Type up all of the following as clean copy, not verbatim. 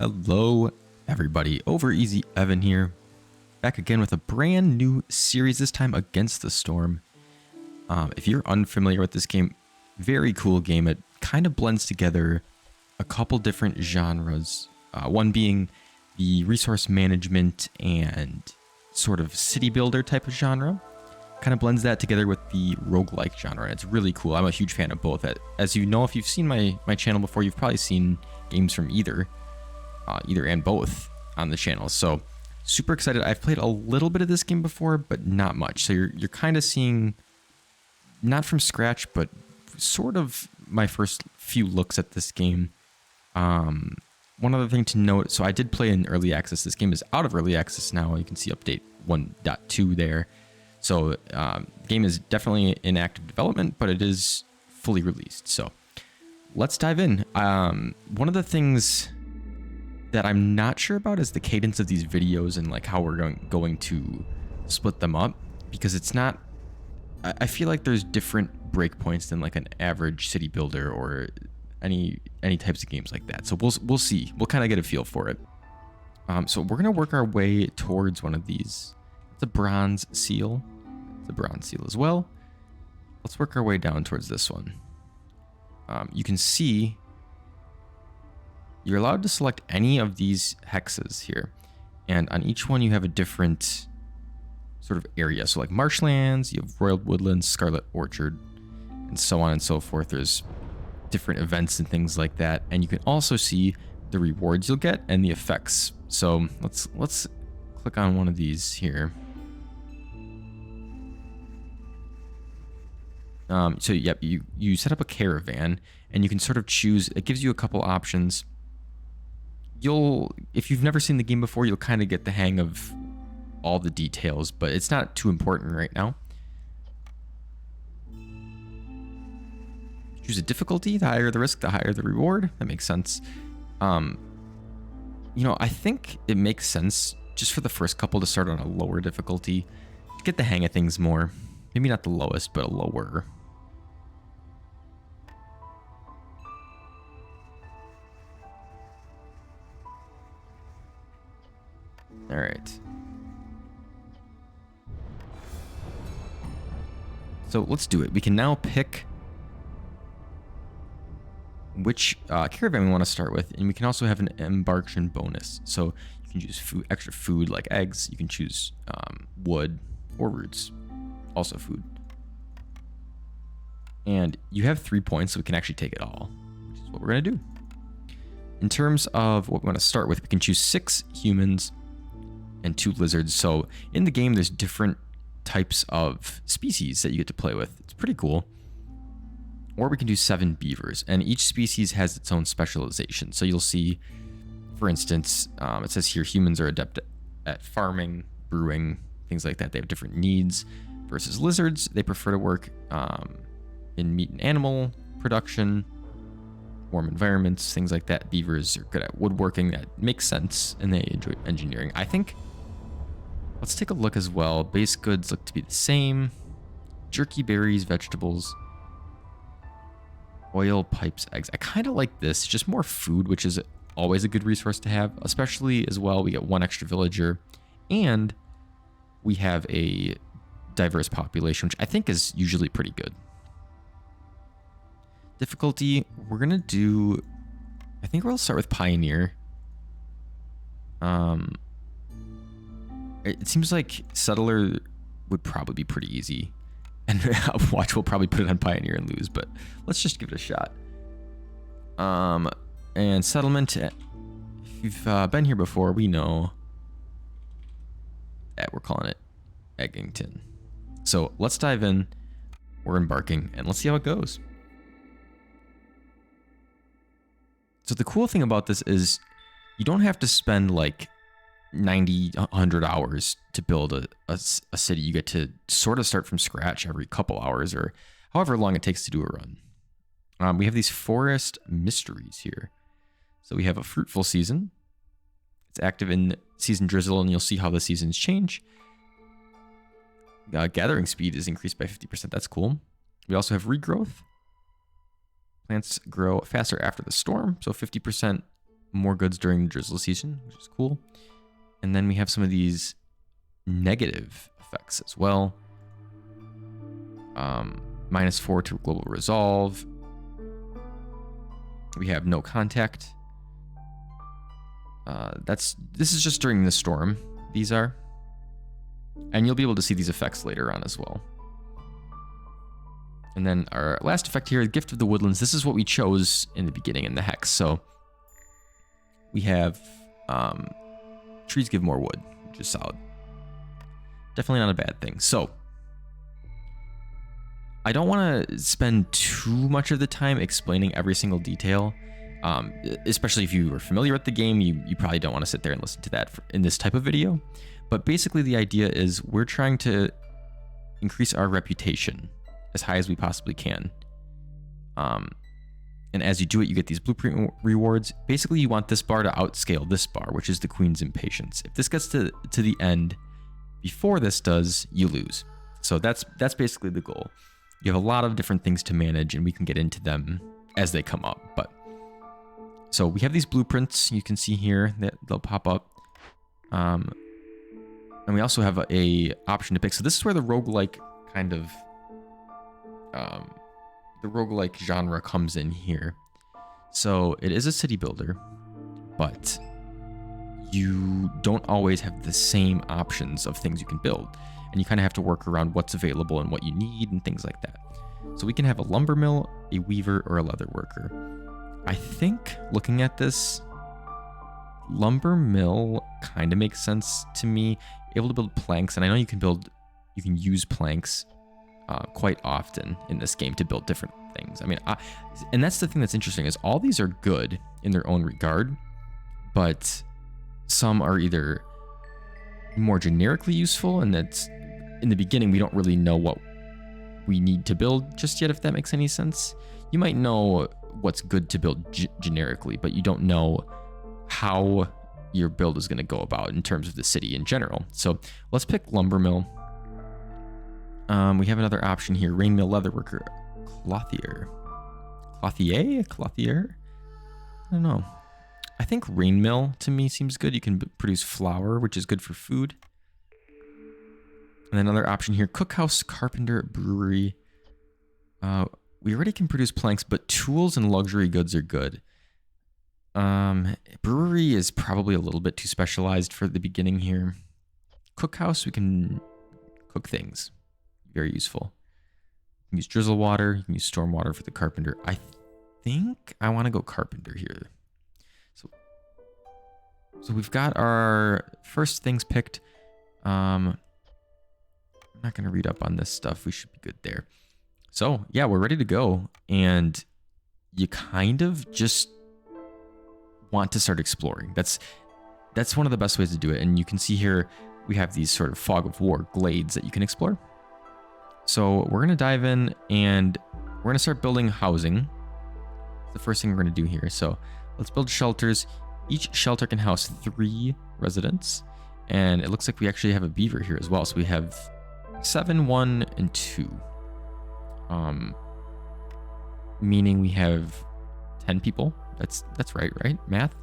Hello, everybody. Over Easy Evan here, back again with a brand new series. This time Against the Storm. If you're unfamiliar with this game, very cool game. It kind of blends together a couple different genres. One being the resource management and sort of city builder type of genre. Kind of blends that together with the roguelike genre, and it's really cool. I'm a huge fan of both. As you know, if you've seen my channel before, you've probably seen games from either and both on the channel. So super excited. I've played a little bit of this game before, but not much. So you're kind of seeing, not from scratch, but sort of my first few looks at this game. One other thing to note, so I did play in early access. This game is out of early access now. You can see update 1.2 there. So the game is definitely in active development, but it is fully released. So let's dive in. One of the things that I'm not sure about is the cadence of these videos and like how we're going to split them up, because it's not, I feel like there's different breakpoints than like an average city builder or any types of games like that. So we'll see. We'll kind of get a feel for it. So we're gonna work our way towards one of these. It's a bronze seal. It's a bronze seal as well. Let's work our way down towards this one. You can see you're allowed to select any of these hexes here, and on each one you have a different sort of area. So like marshlands, you have royal woodlands, scarlet orchard, and so on and so forth. There's different events and things like that, and you can also see the rewards you'll get and the effects. So let's click on one of these here. So yep, you set up a caravan, and you can sort of choose. It gives you a couple options. If you've never seen the game before, you'll kind of get the hang of all the details, but it's not too important right now. Choose a difficulty. The higher the risk, the higher the reward. That makes sense. You know, I think it makes sense just for the first couple to start on a lower difficulty to get the hang of things more. Maybe not the lowest, but a lower. All right. So let's do it. We can now pick which caravan we want to start with, and we can also have an embarkation bonus. So you can choose extra food like eggs. You can choose wood or roots, also food. And you have 3 points, so we can actually take it all, which is what we're gonna do. In terms of what we want to start with, we can choose 6 humans and 2 lizards. So in the game, there's different types of species that you get to play with. It's pretty cool. Or we can do 7 beavers, and each species has its own specialization. So you'll see, for instance, it says here humans are adept at farming, brewing, things like that. They have different needs. Versus lizards, they prefer to work in meat and animal production, warm environments, things like that. Beavers are good at woodworking. That makes sense, and they enjoy engineering. I think, let's take a look as well. Base goods look to be the same. Jerky, berries, vegetables, oil, pipes, eggs. I kind of like this, just more food, which is always a good resource to have, especially as well. We get 1 extra villager, and we have a diverse population, which I think is usually pretty good. Difficulty, we're gonna do, I think we'll start with Pioneer. It seems like Settler would probably be pretty easy, and Watch will probably put it on Pioneer and lose, but let's just give it a shot. And Settlement, if you've been here before, we know that we're calling it Eggington. So let's dive in. We're embarking, and let's see how it goes. So the cool thing about this is you don't have to spend like 90, 100 hours to build a city. You get to sort of start from scratch every couple hours, or however long it takes to do a run. We have these forest mysteries here. So we have a fruitful season. It's active in season drizzle, and you'll see how the seasons change. Gathering speed is increased by 50%. That's cool. We also have regrowth. Plants grow faster after the storm, so 50% more goods during the drizzle season, which is cool. And then we have some of these negative effects as well. -4 to global resolve. We have no contact. This is just during the storm. These are. And you'll be able to see these effects later on as well. And then our last effect here, Gift of the Woodlands. This is what we chose in the beginning in the hex. So we have trees give more wood, which is solid. Definitely not a bad thing. So I don't want to spend too much of the time explaining every single detail. Especially if you were familiar with the game, you probably don't want to sit there and listen to that in this type of video. But basically the idea is we're trying to increase our reputation as high as we possibly can. And as you do it, you get these blueprint rewards. Basically, you want this bar to outscale this bar, which is the Queen's Impatience. If this gets to the end before this does, you lose. So that's basically the goal. You have a lot of different things to manage, and we can get into them as they come up. But so we have these blueprints you can see here that they'll pop up. And we also have a option to pick. So this is where the roguelike kind of the roguelike genre comes in here. So it is a city builder, but you don't always have the same options of things you can build. And you kind of have to work around what's available and what you need and things like that. So we can have a lumber mill, a weaver, or a leather worker. I think looking at this, lumber mill kind of makes sense to me. Able to build planks, and I know you can use planks quite often in this game to build different things. I mean, and that's the thing that's interesting is all these are good in their own regard, but some are either more generically useful, and that's in the beginning we don't really know what we need to build just yet, if that makes any sense. You might know what's good to build generically, but you don't know how your build is going to go about in terms of the city in general. So let's pick lumber mill. We have another option here, rain mill, leather worker, clothier. Clothier? I don't know. I think rain mill to me seems good. You can produce flour, which is good for food. And then another option here, cookhouse, carpenter, brewery. We already can produce planks, but tools and luxury goods are good. Brewery is probably a little bit too specialized for the beginning here. Cookhouse, we can cook things. Very useful. You can use drizzle water. You can use storm water for the carpenter. I think I want to go carpenter here. So we've got our first things picked. I'm not going to read up on this stuff. We should be good there. So yeah, we're ready to go. And you kind of just want to start exploring. That's one of the best ways to do it. And you can see here, we have these sort of fog of war glades that you can explore. So we're going to dive in and we're going to start building housing. It's the first thing we're going to do here. So let's build shelters. Each shelter can house 3 residents. And it looks like we actually have a beaver here as well. So we have 7, 1, and 2. Meaning we have 10 people. That's right? Math?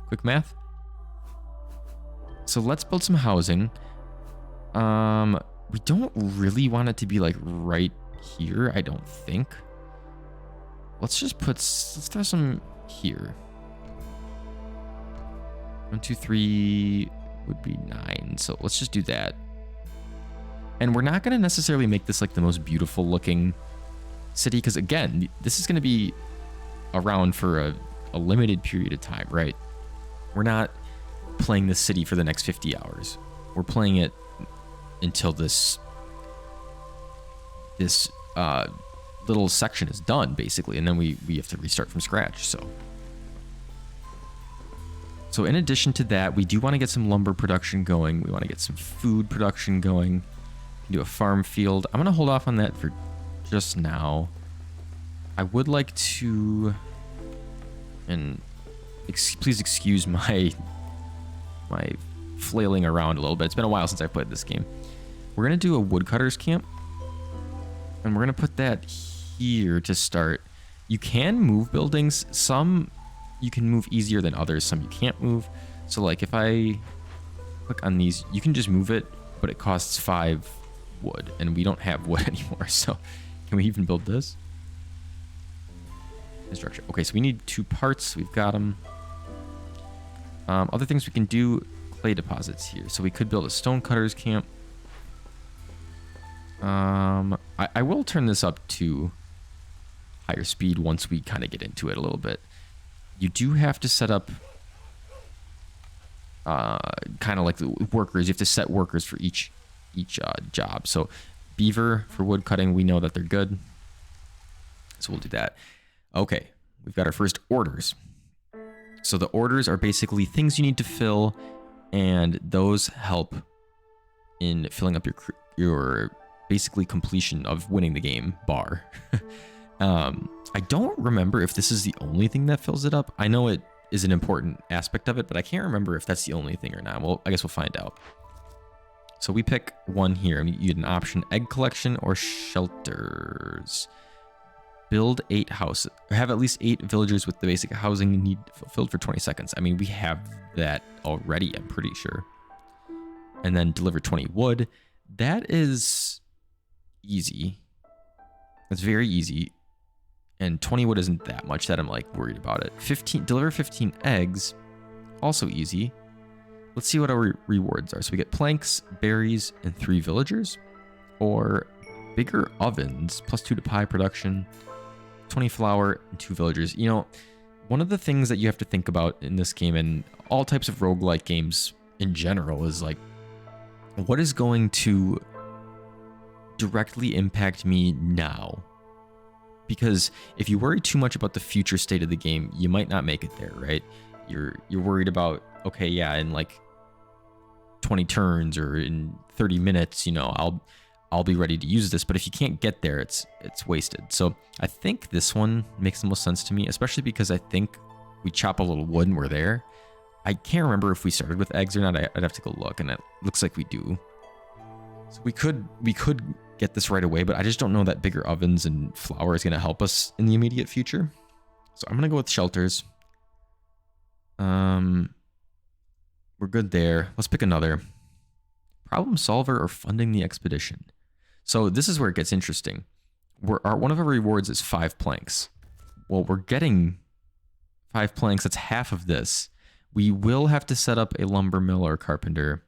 Quick math. So let's build some housing. We don't really want it to be like right here, I don't think. Let's throw some here. 1, 2, 3 would be 9. So let's just do that. And we're not going to necessarily make this like the most beautiful looking city, because again, this is going to be around for a limited period of time, right? We're not playing this city for the next 50 hours. We're playing it until this little section is done, basically, and then we have to restart from scratch. So in addition to that, we do want to get some lumber production going. We want to get some food production going. Do a farm field. I'm going to hold off on that for just now. I would like to, and please excuse my flailing around a little bit. It's been a while since I played this game. We're going to do a woodcutter's camp, and we're going to put that here to start. You can move buildings. Some you can move easier than others, some you can't move. So like if I click on these, you can just move it, but it costs 5 wood, and we don't have wood anymore. So can we even build this? Construction. Okay, so we need 2 parts. We've got them. Other things we can do, clay deposits here. So we could build a stonecutter's camp. I will turn this up to higher speed once we kind of get into it a little bit. You do have to set up kind of like the workers. You have to set workers for each job. So beaver for wood cutting, we know that they're good, so we'll do that. Okay, we've got our first orders. So the orders are basically things you need to fill, and those help in filling up your basically completion of winning the game bar. I don't remember if this is the only thing that fills it up. I know it is an important aspect of it, but I can't remember if that's the only thing or not. Well, I guess we'll find out. So we pick one here, and you get an option: egg collection or shelters. Build 8 houses. Have at least 8 villagers with the basic housing need fulfilled for 20 seconds. I mean, we have that already, I'm pretty sure. And then deliver 20 wood. That is easy. That's very easy. And 20 wood isn't that much that I'm like worried about it. Deliver 15 eggs. Also easy. Let's see what our rewards are. So we get planks, berries, and 3 villagers. Or bigger ovens, +2 to pie production, 20 flour, and 2 villagers. You know, one of the things that you have to think about in this game, and all types of roguelike games in general, is like, what is going to directly impact me now? Because if you worry too much about the future state of the game, you might not make it there, right? You're worried about, okay, yeah, in like 20 turns or in 30 minutes, you know, I'll be ready to use this. But if you can't get there, it's wasted. So I think this one makes the most sense to me, especially because I think we chop a little wood and we're there. I can't remember if we started with eggs or not. I'd have to go look, and it looks like we do. So we could get this right away, but I just don't know that bigger ovens and flour is going to help us in the immediate future. So I'm going to go with shelters. We're good there. Let's pick another. Problem solver or funding the expedition. So this is where it gets interesting. One of our rewards is 5 planks. Well, we're getting 5 planks. That's half of this. We will have to set up a lumber mill or a carpenter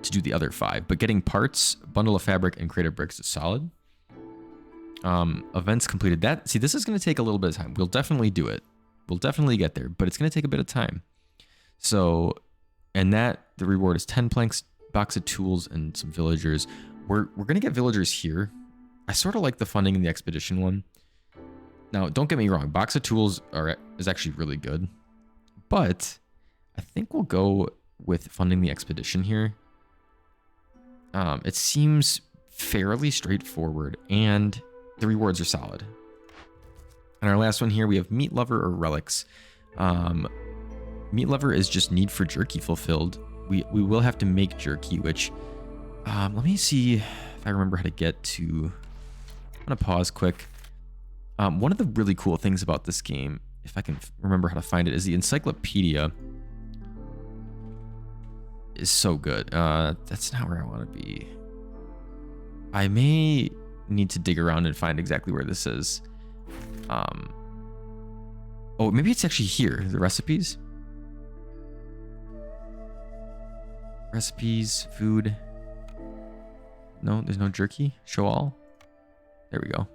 to do the other 5, but getting parts, bundle of fabric, and crate of bricks is solid. Events completed. See, this is going to take a little bit of time. We'll definitely do it. We'll definitely get there, but it's going to take a bit of time. So, and the reward is 10 planks, box of tools, and some villagers. We're going to get villagers here. I sort of like the funding in the expedition one. Now, don't get me wrong. Box of tools is actually really good, but I think we'll go with funding the expedition here. It seems fairly straightforward, and the rewards are solid. And our last one here, we have meat lover or relics. Meat lover is just need for jerky fulfilled. We will have to make jerky, which let me see if I remember how to get to. I'm gonna pause quick. One of the really cool things about this game, if I can remember how to find it, is the encyclopedia is so good. That's not where I want to be. I may need to dig around and find exactly where this is. Oh, maybe it's actually here. The recipes. Recipes, food. No, there's no jerky. Show all. There we go.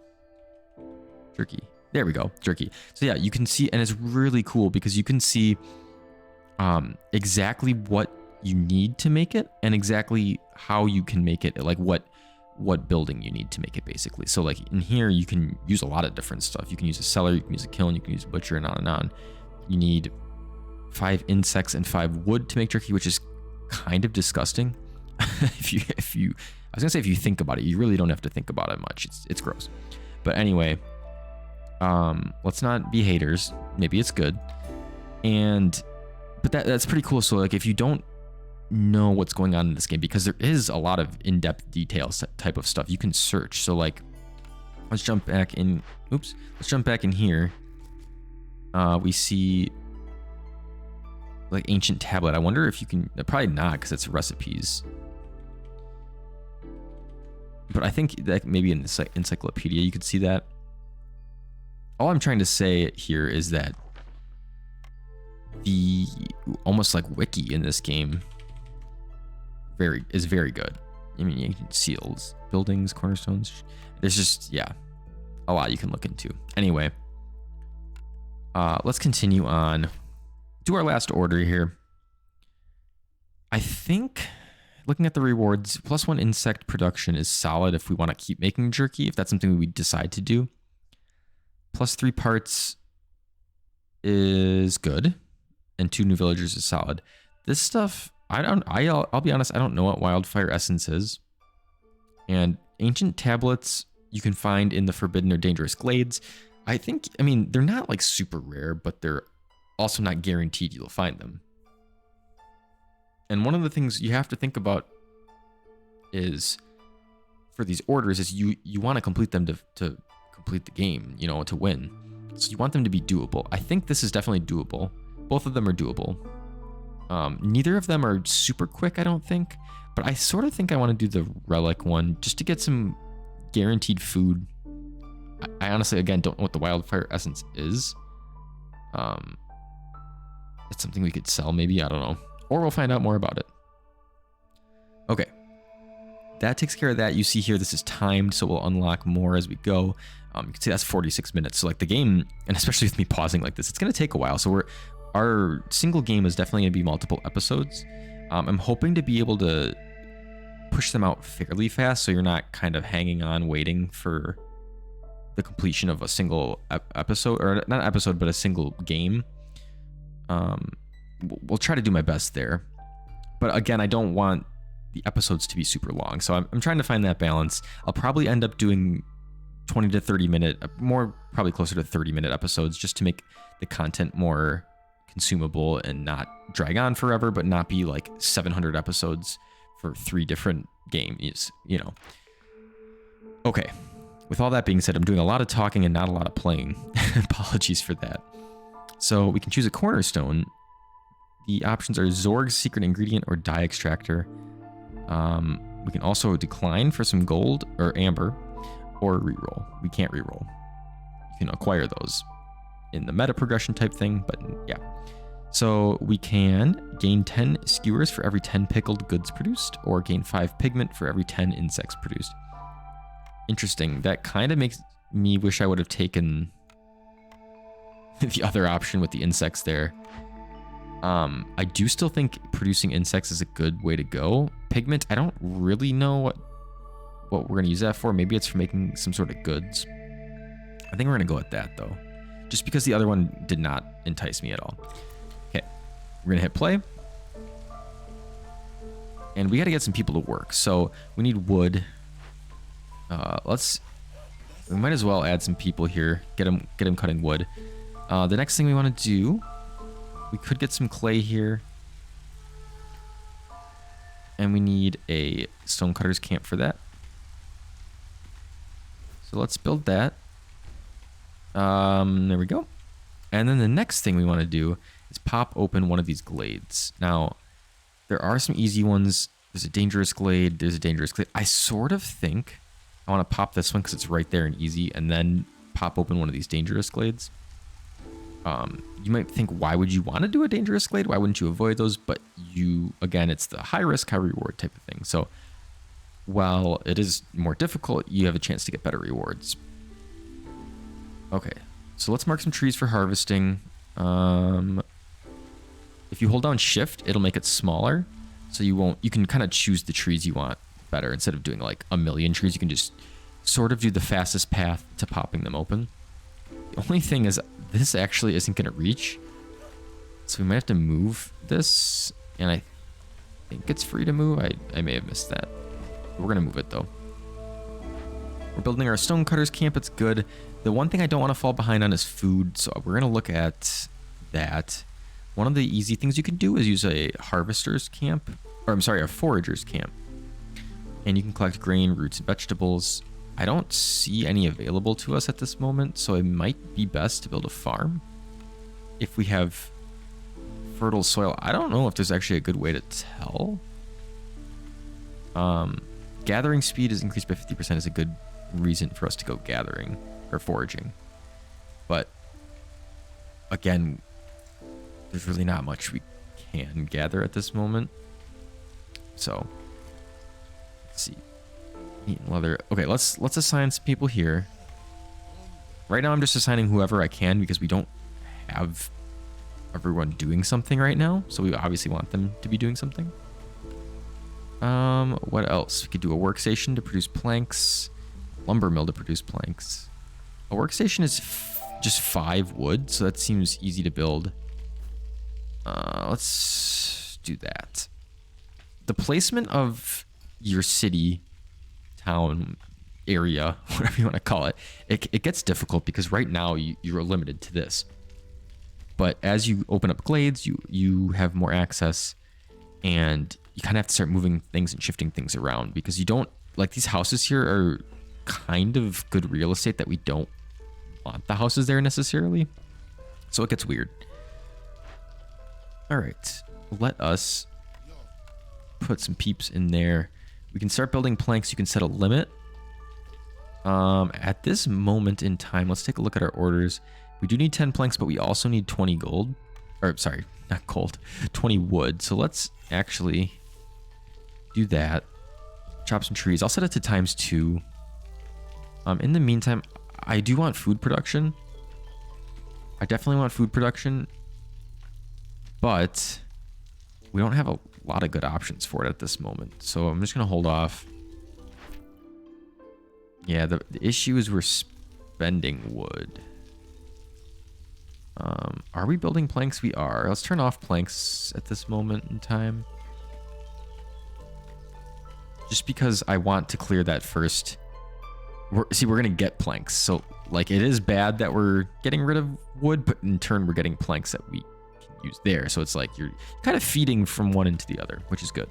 Jerky. There we go. Jerky. So yeah, you can see, and it's really cool because you can see exactly what you need to make it and exactly how you can make it, like what building you need to make it, basically. So like in here, you can use a lot of different stuff. You can use a cellar, you can use a kiln, you can use a butcher, and on and on. You need 5 insects and 5 wood to make jerky, which is kind of disgusting. if you I was gonna say, if you think about it, you really don't have to think about it much. It's gross. But anyway, let's not be haters. Maybe it's good. But that's pretty cool. So like if you don't know what's going on in this game, because there is a lot of in-depth details type of stuff, you can search. So like let's jump back in. Let's jump back in here. We see like ancient tablet. I wonder if you can, probably not because it's recipes. But I think that maybe in the encyclopedia you could see that. All I'm trying to say here is that the almost like wiki in this game is very good. I mean, you can seals, buildings, cornerstones. There's just, yeah, a lot you can look into. Anyway, let's continue on. Do our last order here. I think looking at the rewards, +1 insect production is solid if we want to keep making jerky, if that's something we decide to do. +3 parts is good, and 2 new villagers is solid. This stuff, I'll be honest, I don't know what wildfire essence is. And ancient tablets you can find in the forbidden or dangerous glades. I mean, they're not like super rare, but they're also not guaranteed you'll find them. And one of the things you have to think about is for these orders is you want to complete them to complete the game, you know, to win. So you want them to be doable. I think this is definitely doable. Both of them are doable. Neither of them are super quick, I don't think, but I sort of think I want to do the relic one just to get some guaranteed food. I honestly, again, don't know what the wildfire essence is. It's something we could sell maybe, I don't know. Or we'll find out more about it. Okay. That takes care of that. You see here, this is timed, so we'll unlock more as we go. You can see that's 46 minutes. So like the game, and especially with me pausing like this, it's going to take a while. So our single game is definitely going to be multiple episodes. I'm hoping to be able to push them out fairly fast so you're not kind of hanging on waiting for the completion of a single episode, or not episode, but a single game. We'll try to do my best there. But again, I don't want the episodes to be super long. So I'm trying to find that balance. I'll probably end up doing 20 to 30 minute, more probably closer to 30-minute episodes just to make the content more consumable and not drag on forever, but not be like 700 episodes for 3 different games, you know. Okay. With all that being said, I'm doing a lot of talking and not a lot of playing. Apologies for that. So we can choose a cornerstone. The options are Zorg's secret ingredient or dye extractor. We can also decline for some gold or amber, or reroll. We can't reroll. You can acquire those in the meta progression type thing, but yeah. So we can gain 10 skewers for every 10 pickled goods produced, or gain 5 pigment for every 10 insects produced. Interesting. That kind of makes me wish I would have taken the other option with the insects there. I do still think producing insects is a good way to go. Pigment, I don't really know what we're going to use that for. Maybe it's for making some sort of goods. I think we're going to go with that, though. Just because the other one did not entice me at all. Okay, we're going to hit play. And we got to get some people to work. So we need wood. We might as well add some people here. Get them cutting wood. The next thing we want to do, we could get some clay here. And we need a stonecutter's camp for that. So let's build that. There we go. And then the next thing we want to do is pop open one of these glades. Now, there are some easy ones. There's a dangerous glade. There's a dangerous glade. I sort of think I want to pop this one because it's right there and easy, and then pop open one of these dangerous glades. You might think, why would you want to do a dangerous glade? Why wouldn't you avoid those? But again, it's the high risk, high reward type of thing. So while it is more difficult, you have a chance to get better rewards. Okay, so let's mark some trees for harvesting. If you hold down shift, it'll make it smaller. So you can kind of choose the trees you want better. Instead of doing like a million trees, you can just sort of do the fastest path to popping them open. The only thing is this actually isn't going to reach. So we might have to move this. And I think it's free to move. I may have missed that. We're going to move it though. We're building our stonecutter's camp. It's good. The one thing I don't want to fall behind on is food. So we're going to look at that. One of the easy things you can do is use a harvester's camp. Or I'm sorry, a forager's camp. And you can collect grain, roots, and vegetables. I don't see any available to us at this moment, so it might be best to build a farm. If we have fertile soil. I don't know if there's actually a good way to tell. Gathering speed is increased by 50% is a good reason for us to go gathering or foraging. But again, there's really not much we can gather at this moment. So let's see. Meat and leather. Okay, let's assign some people here. Right now I'm just assigning whoever I can because we don't have everyone doing something right now. So we obviously want them to be doing something. What else? We could do a workstation to produce planks, lumber mill to produce planks. A workstation is just 5 wood, so that seems easy to build. Let's do that. The placement of your city, town, area, whatever you want to call it, it gets difficult because right now you're limited to this. But as you open up glades, you have more access, and you kind of have to start moving things and shifting things around because you don't, like, these houses here are kind of good real estate that we don't want the houses there necessarily. So it gets weird. All right, let us put some peeps in there. We can start building planks. You can set a limit. At this moment in time, let's take a look at our orders. We do need 10 planks, but we also need 20 gold. Or sorry, not gold, 20 wood. So let's actually do that. Chop some trees. I'll set it to ×2. In the meantime, I do want food production. I definitely want food production, but we don't have a lot of good options for it at this moment. So I'm just going to hold off. Yeah, the issue is we're spending wood. Are we building planks? We are. Let's turn off planks at this moment in time. Just because I want to clear that first. We're going to get planks. So, like, it is bad that we're getting rid of wood, but in turn, we're getting planks that we can use there. So it's like you're kind of feeding from one into the other, which is good.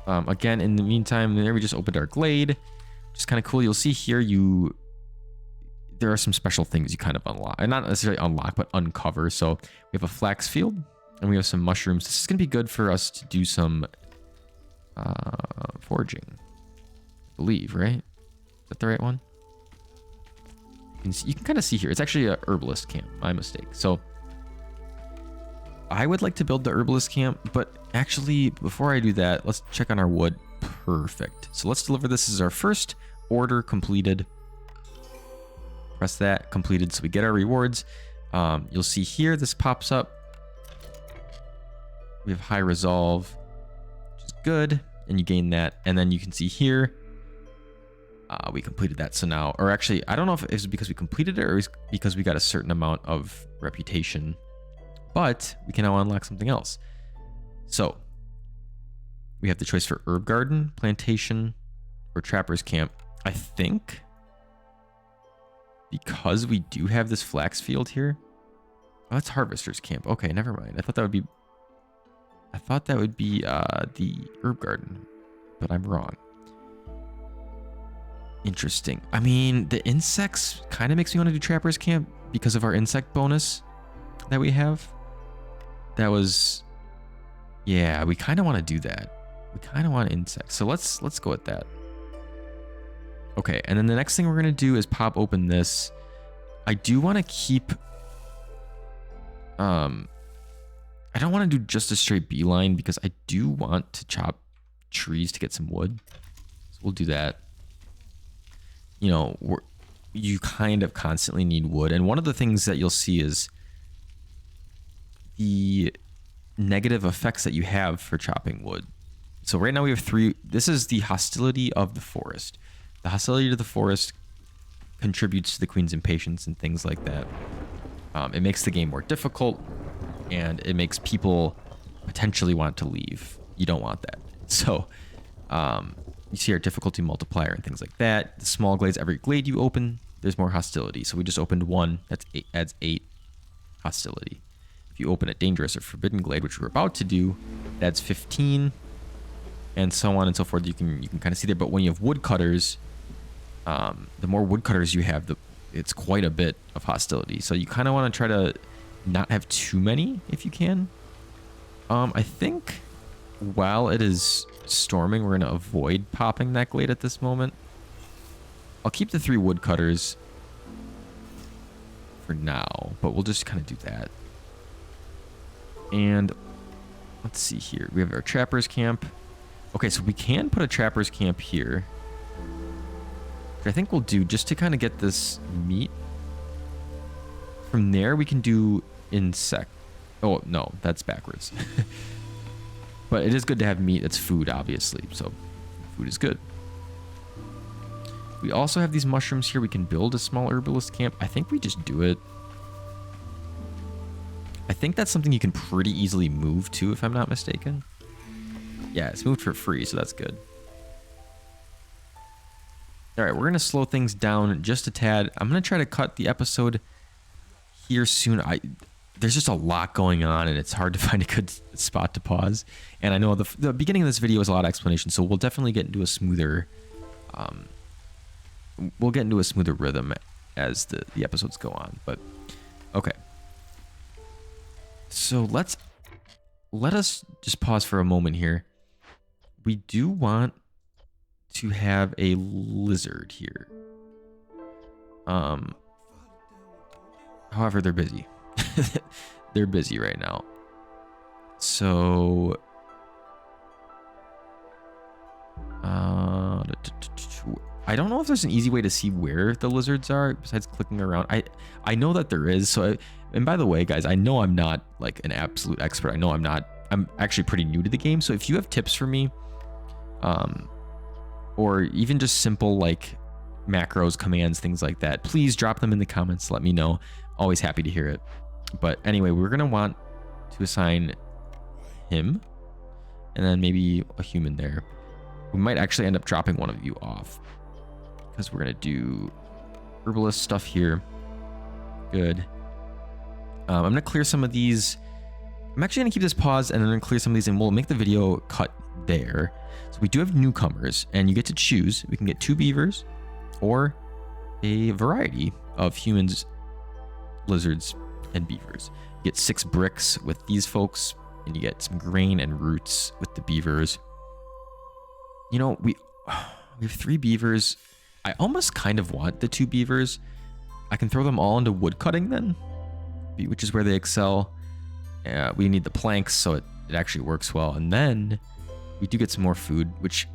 Again, in the meantime, there we just opened our glade, which is kind of cool. You'll see here, there are some special things you kind of unlock. And not necessarily unlock, but uncover. So we have a flax field, and we have some mushrooms. This is going to be good for us to do some foraging, I believe, right? Is that the right one? You can kind of see here. It's actually a herbalist camp. My mistake. So I would like to build the herbalist camp, but actually, before I do that, let's check on our wood. Perfect. So let's deliver this as our first order completed. Press that, completed, so we get our rewards. You'll see here, this pops up. We have high resolve, which is good, and you gain that. And then you can see here, we completed that. So now, or actually, I don't know if it's because we completed it or it's because we got a certain amount of reputation, but we can now unlock something else. So we have the choice for herb garden, plantation, or trapper's camp. I think because we do have this flax field here. Oh, that's harvester's camp. Okay, never mind. I thought that would be the herb garden, but I'm wrong. Interesting. I mean, the insects kind of makes me want to do trapper's camp because of our insect bonus that we have. That was, yeah, we kind of want to do that. We kind of want insects. So let's go with that. Okay, and then the next thing we're going to do is pop open this. I do want to keep, I don't want to do just a straight beeline because I do want to chop trees to get some wood. So we'll do that. You know, you kind of constantly need wood. And one of the things that you'll see is the negative effects that you have for chopping wood. So right now we have 3. This is the hostility of the forest. The hostility to the forest contributes to the queen's impatience and things like that. It makes the game more difficult, and it makes people potentially want to leave. You don't want that. So you see our difficulty multiplier and things like that. The small glades, every glade you open, there's more hostility. So we just opened 1. That's adds 8 hostility. If you open a dangerous or forbidden glade, which we're about to do, that's 15, and so on and so forth. You can kind of see there. But when you have woodcutters, the more woodcutters you have, it's quite a bit of hostility. So you kind of want to try to not have too many if you can. I think while it is storming, we're going to avoid popping that glade at this moment. I'll keep the 3 woodcutters for now, but we'll just kind of do that. And let's see here. We have our trappers camp. Okay, so we can put a trappers camp here, which I think we'll do just to kind of get this meat. From there, we can do insect. Oh, no, that's backwards. But it is good to have meat. That's food, obviously. So food is good. We also have these mushrooms here. We can build a small herbalist camp. I think we just do it. I think that's something you can pretty easily move to, if I'm not mistaken. Yeah, it's moved for free, so that's good. All right, we're going to slow things down just a tad. I'm going to try to cut the episode here soon. There's just a lot going on, and it's hard to find a good spot to pause. And I know the beginning of this video is a lot of explanation, so we'll definitely get into a smoother... we'll get into a smoother rhythm as the episodes go on. But, okay. So let us just pause for a moment here. We do want to have a lizard here. However, they're busy. They're busy right now. So I don't know if there's an easy way to see where the lizards are besides clicking around. I know that there is. So and by the way, guys, I know I'm not like an absolute expert. I know I'm actually pretty new to the game. So if you have tips for me, or even just simple like macros, commands, things like that, please drop them in the comments. Let me know. Always happy to hear it. But anyway, we're going to want to assign him and then maybe a human there. We might actually end up dropping one of you off because we're going to do herbalist stuff here. Good. I'm going to clear some of these. I'm actually going to keep this paused and then I'm going to clear some of these and we'll make the video cut there. So we do have newcomers and you get to choose. We can get 2 beavers or a variety of humans, lizards, and beavers. You get 6 bricks with these folks and you get some grain and roots with the beavers. You know, we have 3 beavers. I almost kind of want the 2 beavers. I can throw them all into wood cutting then, which is where they excel. We need the planks, so it actually works well. And then we do get some more food, which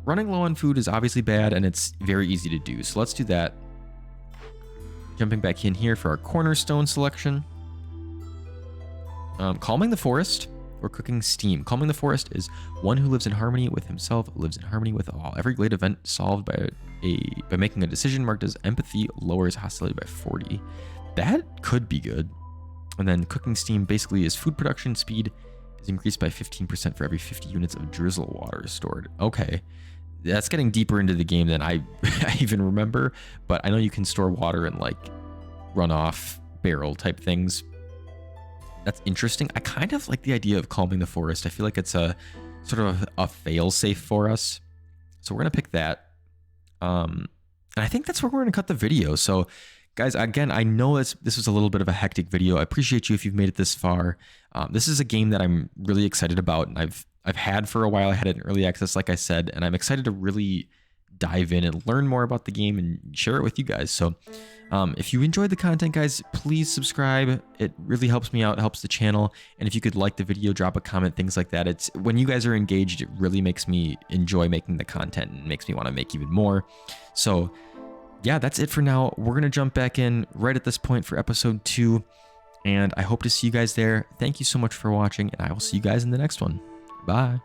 running low on food is obviously bad, and it's very easy to do. So let's do that. Jumping back in here for our cornerstone selection. Calming the forest or cooking steam. Calming the forest is one who lives in harmony with himself, lives in harmony with all. Every glade event solved by making a decision marked as empathy lowers hostility by 40. That could be good. And then cooking steam basically is food production speed is increased by 15% for every 50 units of drizzle water stored. Okay. That's getting deeper into the game than I even remember, but I know you can store water in like runoff barrel type things. That's interesting. I kind of like the idea of calming the forest. I feel like it's a sort of a fail safe for us. So we're going to pick that. And I think that's where we're going to cut the video. So guys, again, I know this was a little bit of a hectic video. I appreciate you if you've made it this far. This is a game that I'm really excited about, and I've had for a while. I had it in early access, like I said, and I'm excited to really dive in and learn more about the game and share it with you guys. So if you enjoyed the content, guys, please subscribe. It really helps me out, helps the channel. And if you could like the video, drop a comment, things like that. It's when you guys are engaged, it really makes me enjoy making the content and makes me want to make even more. So yeah, that's it for now. We're going to jump back in right at this point for episode 2. And I hope to see you guys there. Thank you so much for watching, and I will see you guys in the next one. Bye.